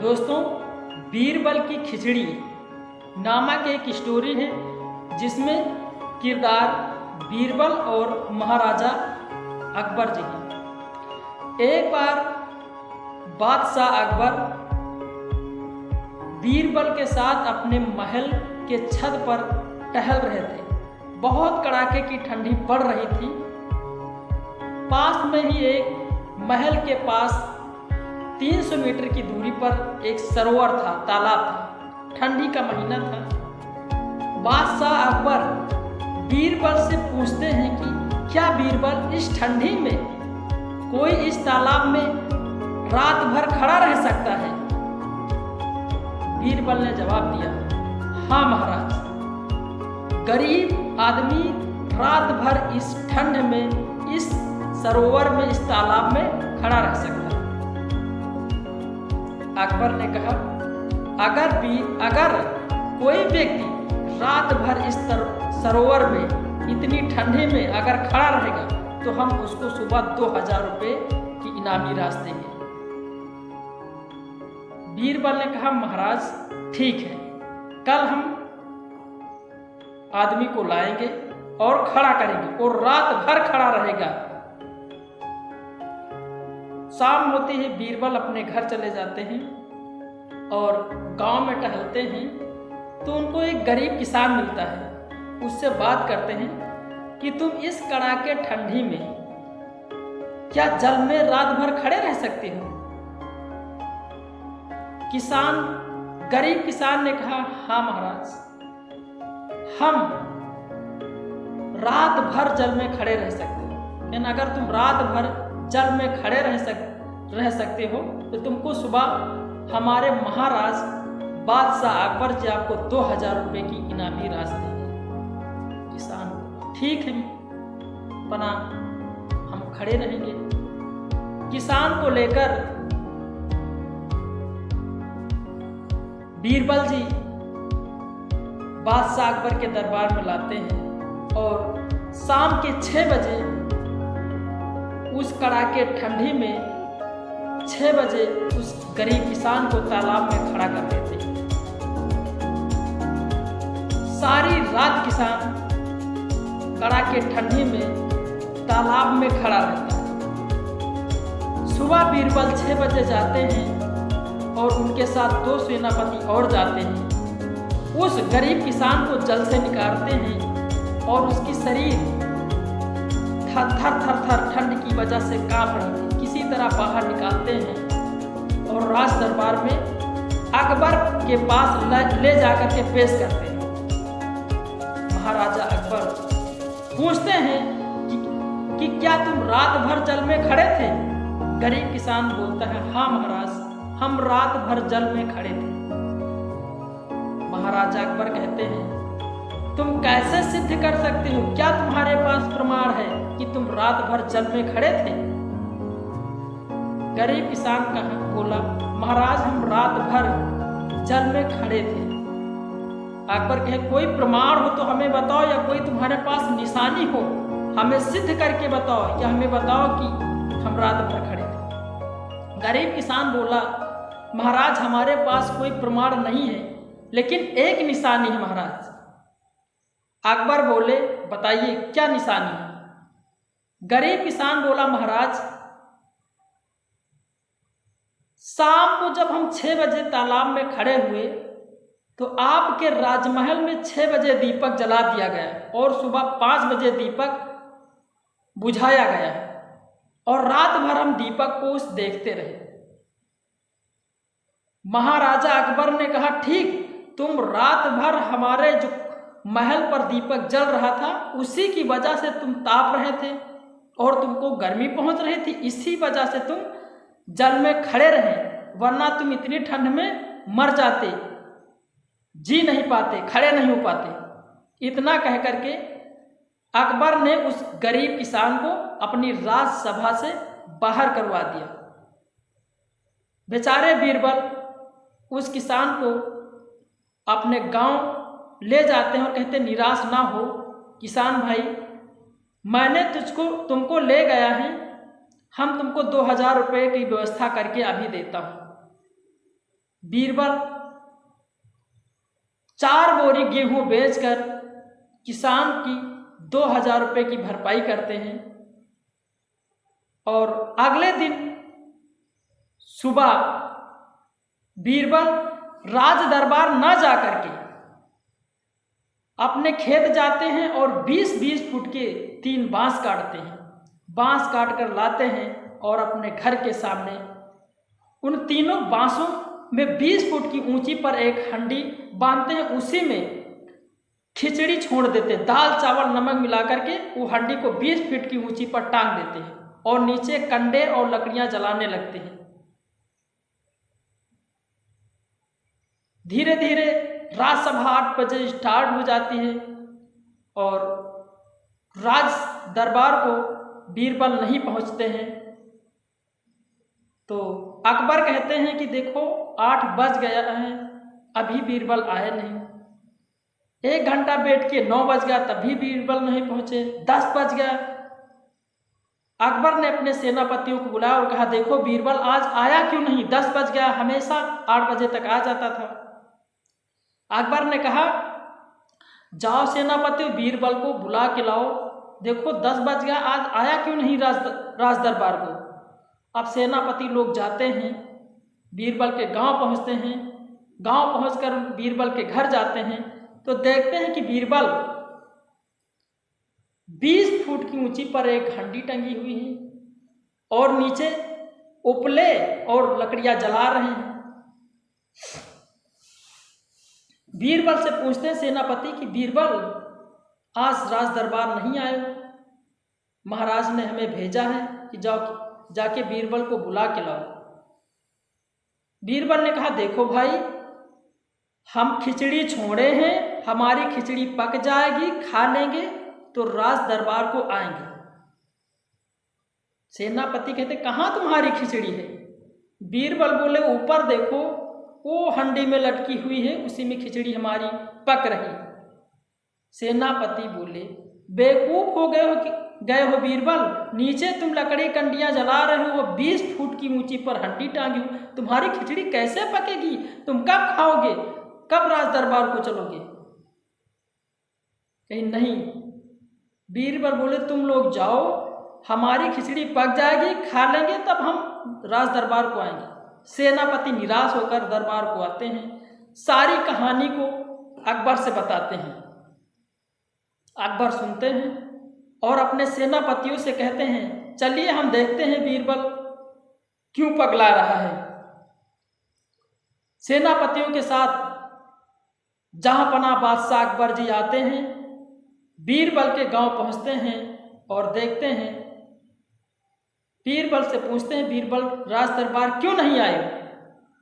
दोस्तों, बीरबल की खिचड़ी नामक एक स्टोरी है जिसमें किरदार बीरबल और महाराजा अकबर जी हैं। एक बार बादशाह अकबर बीरबल के साथ अपने महल के छत पर टहल रहे थे। बहुत कड़ाके की ठंडी पड़ रही थी। पास में ही एक महल के पास 300 मीटर की दूरी पर एक सरोवर था, तालाब था। ठंडी का महीना था। बादशाह अकबर बीरबल से पूछते हैं कि क्या बीरबल, इस ठंडी में कोई इस तालाब में रात भर खड़ा रह सकता है? बीरबल ने जवाब दिया, हाँ महाराज, गरीब आदमी रात भर इस ठंड में इस सरोवर में, इस तालाब में खड़ा रह सकता है। अकबर ने कहा, अगर कोई व्यक्ति रात भर इस सरोवर में इतनी ठंडी में अगर खड़ा रहेगा तो हम उसको सुबह 2000 रुपये की इनामी राशि देंगे। बीरबल ने कहा, महाराज ठीक है, कल हम आदमी को लाएंगे और खड़ा करेंगे और रात भर खड़ा रहेगा। शाम होते ही बीरबल अपने घर चले जाते हैं और गांव में टहलते हैं तो उनको एक गरीब किसान मिलता है। उससे बात करते हैं कि तुम इस कड़ाके ठंडी में क्या जल में रात भर खड़े रह सकते हो? गरीब किसान ने कहा, हाँ महाराज, हम रात भर जल में खड़े रह सकते हैं। यानी अगर तुम रात भर जल में खड़े रह सकते हो तो तुमको सुबह हमारे महाराज बादशाह अकबर जी आपको 2000 रुपये की इनामी राशि देंगे। किसान, ठीक है, बना, हम खड़े रहेंगे। किसान को लेकर बीरबल जी बादशाह अकबर के दरबार में लाते हैं और शाम के 6 बजे उस कड़ाके ठंडी में 6 बजे उस गरीब किसान को तालाब में खड़ा कर देते हैं। सारी रात किसान कड़ाके ठंडी में तालाब में खड़ा रहता है। सुबह बीरबल 6 बजे जाते हैं और उनके साथ 2 सेनापति और जाते हैं। उस गरीब किसान को जल से निकालते हैं और उसकी शरीर थर ठंड की वजह से कांप रही थी। किसी तरह बाहर निकालते हैं और राज दरबार में अकबर के पास ले जाकर के पेश करते हैं। महाराजा अकबर पूछते हैं कि क्या तुम रात भर जल में खड़े थे? गरीब किसान बोलता है, हाँ महाराज, हम रात भर जल में खड़े थे। महाराजा अकबर कहते हैं, तुम कैसे सिद्ध कर सकते हो? क्या तुम्हारे पास प्रमाण है कि तुम रात भर जल में खड़े थे? गरीब किसान बोला, महाराज, हम रात भर जल में खड़े थे। अकबर कहे, कोई प्रमाण हो तो हमें बताओ, या कोई तुम्हारे पास निशानी हो, हमें सिद्ध करके बताओ, या हमें बताओ कि हम रात भर खड़े थे। गरीब किसान बोला, महाराज, हमारे पास कोई प्रमाण नहीं है, लेकिन एक निशानी है महाराज। अकबर बोले, बताइए क्या निशानी है? गरीब किसान बोला, महाराज, शाम को जब हम 6 बजे तालाब में खड़े हुए तो आपके राजमहल में 6 बजे दीपक जला दिया गया और सुबह 5 बजे दीपक बुझाया गया और रात भर हम दीपक को देखते रहे। महाराजा अकबर ने कहा, ठीक, तुम रात भर हमारे जो महल पर दीपक जल रहा था उसी की वजह से तुम ताप रहे थे और तुमको गर्मी पहुंच रही थी, इसी वजह से तुम जल में खड़े रहे, वरना तुम इतनी ठंड में मर जाते, जी नहीं पाते, खड़े नहीं हो पाते। इतना कह करके अकबर ने उस गरीब किसान को अपनी राजसभा से बाहर करवा दिया। बेचारे बीरबल उस किसान को अपने गांव ले जाते हैं और कहते, निराश ना हो किसान भाई, मैंने तुमको ले गया है, हम तुमको 2000 रुपये की व्यवस्था करके अभी देता हूँ। बीरबल 4 बोरी गेहूं बेचकर किसान की 2000 रुपये की भरपाई करते हैं। और अगले दिन सुबह बीरबल राज दरबार न जाकर के अपने खेत जाते हैं और 20-20 फुट के 3 बांस काटते हैं। बांस काट कर लाते हैं और अपने घर के सामने उन तीनों बांसों में 20 फुट की ऊंची पर एक हंडी बांधते हैं। उसी में खिचड़ी छोड़ देते हैं, दाल चावल नमक मिला करके वो हंडी को 20 फीट की ऊंची पर टांग देते हैं और नीचे कंडे और लकड़ियां जलाने लगते हैं। धीरे धीरे राजसभा 8 बजे स्टार्ट हो जाती है और राज दरबार को बीरबल नहीं पहुंचते हैं। तो अकबर कहते हैं कि देखो 8 बज गया है, अभी बीरबल आए नहीं। 1 घंटा बैठ के 9 बज गया, तभी बीरबल नहीं पहुंचे। 10 बज गया। अकबर ने अपने सेनापतियों को बुलाया और कहा देखो बीरबल आज आया क्यों नहीं, 10 बज गया, हमेशा 8 बजे तक आ जाता था। अकबर ने कहा जाओ सेनापति बीरबल को बुला के लाओ, देखो 10 बज गया, आज आया क्यों नहीं राज दरबार को। अब सेनापति लोग जाते हैं, बीरबल के गांव पहुंचते हैं। गांव पहुंचकर बीरबल के घर जाते हैं तो देखते हैं कि बीरबल 20 फुट की ऊंची पर एक हंडी टंगी हुई है और नीचे उपले और लकड़ियां जला रहे हैं। बीरबल से पूछते हैं सेनापति कि बीरबल आज राज दरबार नहीं आए, महाराज ने हमें भेजा है कि जाके बीरबल को बुला के लाओ। बीरबल ने कहा देखो भाई हम खिचड़ी छोड़े हैं, हमारी खिचड़ी पक जाएगी, खा लेंगे तो राज दरबार को आएंगे। सेनापति कहते कहाँ तुम्हारी खिचड़ी है। बीरबल बोले ऊपर देखो वो हंडी में लटकी हुई है, उसी में खिचड़ी हमारी पक रही। सेनापति बोले बेवकूफ हो गए हो बीरबल, नीचे तुम लकड़ी कंडियां जला रहे हो, 20 फुट की ऊंची पर हंडी टांगी हो, तुम्हारी खिचड़ी कैसे पकेगी, तुम कब खाओगे, कब राज दरबार को चलोगे। कहीं नहीं। बीरबल बोले तुम लोग जाओ, हमारी खिचड़ी पक जाएगी, खा लेंगे तब हम राज दरबार को आएंगे। सेनापति निराश होकर दरबार को आते हैं, सारी कहानी को अकबर से बताते हैं। अकबर सुनते हैं और अपने सेनापतियों से कहते हैं चलिए हम देखते हैं बीरबल क्यों पगला रहा है। सेनापतियों के साथ जहांपना बादशाह अकबर जी आते हैं, बीरबल के गांव पहुंचते हैं और देखते हैं। बीरबल से पूछते हैं बीरबल राज दरबार क्यों नहीं आए।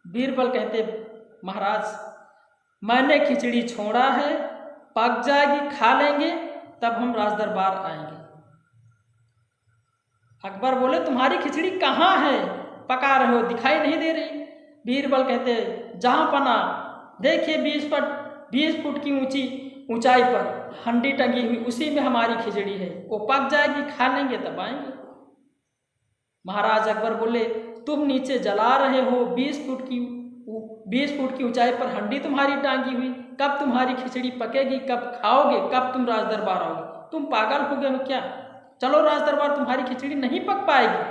बीरबल कहते महाराज मैंने खिचड़ी छोड़ा है, पक जाएगी, खा लेंगे तब हम राज दरबार आएंगे। अकबर बोले तुम्हारी खिचड़ी कहाँ है, पका रहे हो, दिखाई नहीं दे रही। बीरबल कहते जहांपना देखिए 20 फुट की ऊंचाई पर हंडी टंगी हुई, उसी में हमारी खिचड़ी है, वो पक जाएगी, खा लेंगे तब आएंगे। महाराज अकबर बोले तुम नीचे जला रहे हो, 20 फुट की ऊंचाई पर हंडी तुम्हारी टांगी हुई, कब तुम्हारी खिचड़ी पकेगी, कब खाओगे, कब तुम राज दरबार आओगे, तुम पागल हो गए हो क्या। चलो राज दरबार तुम्हारी खिचड़ी नहीं पक पाएगी,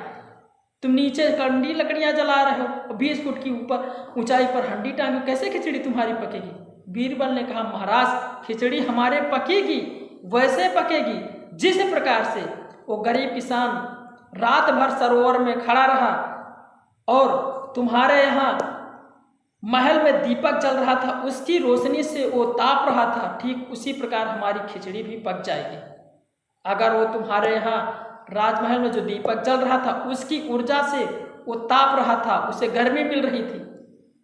तुम नीचे कंडी लकड़ियां जला रहे हो, 20 फुट की ऊपर ऊंचाई पर हंडी टांगी, कैसे खिचड़ी तुम्हारी पकेगी। बीरबल ने कहा महाराज खिचड़ी हमारे पकेगी, वैसे पकेगी जिस प्रकार से वो गरीब किसान रात भर सरोवर में खड़ा रहा और तुम्हारे यहाँ महल में दीपक जल रहा था, उसकी रोशनी से वो ताप रहा था, ठीक उसी प्रकार हमारी खिचड़ी भी पक जाएगी। अगर वो तुम्हारे यहाँ राजमहल में जो दीपक जल रहा था उसकी ऊर्जा से वो ताप रहा था, उसे गर्मी मिल रही थी,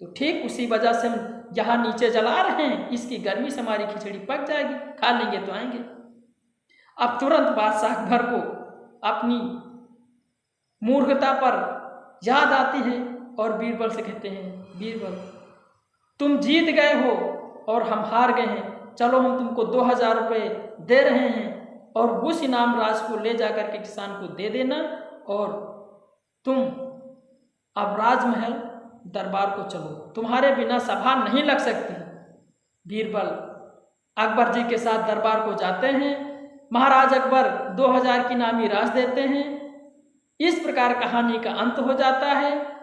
तो ठीक उसी वजह से हम यहाँ नीचे जला रहे हैं, इसकी गर्मी से हमारी खिचड़ी पक जाएगी, खा लेंगे तो आएंगे। अब तुरंत बादशाह अकबर को अपनी मूर्खता पर याद आती है और बीरबल से कहते हैं बीरबल तुम जीत गए हो और हम हार गए हैं, चलो हम तुमको 2000 रुपये दे रहे हैं और उस इनाम राशि को ले जाकर के किसान को दे देना और तुम अब राजमहल दरबार को चलो, तुम्हारे बिना सभा नहीं लग सकती। बीरबल अकबर जी के साथ दरबार को जाते हैं। महाराज अकबर 2000 की इनामी राशि देते हैं। इस प्रकार कहानी का अंत हो जाता है।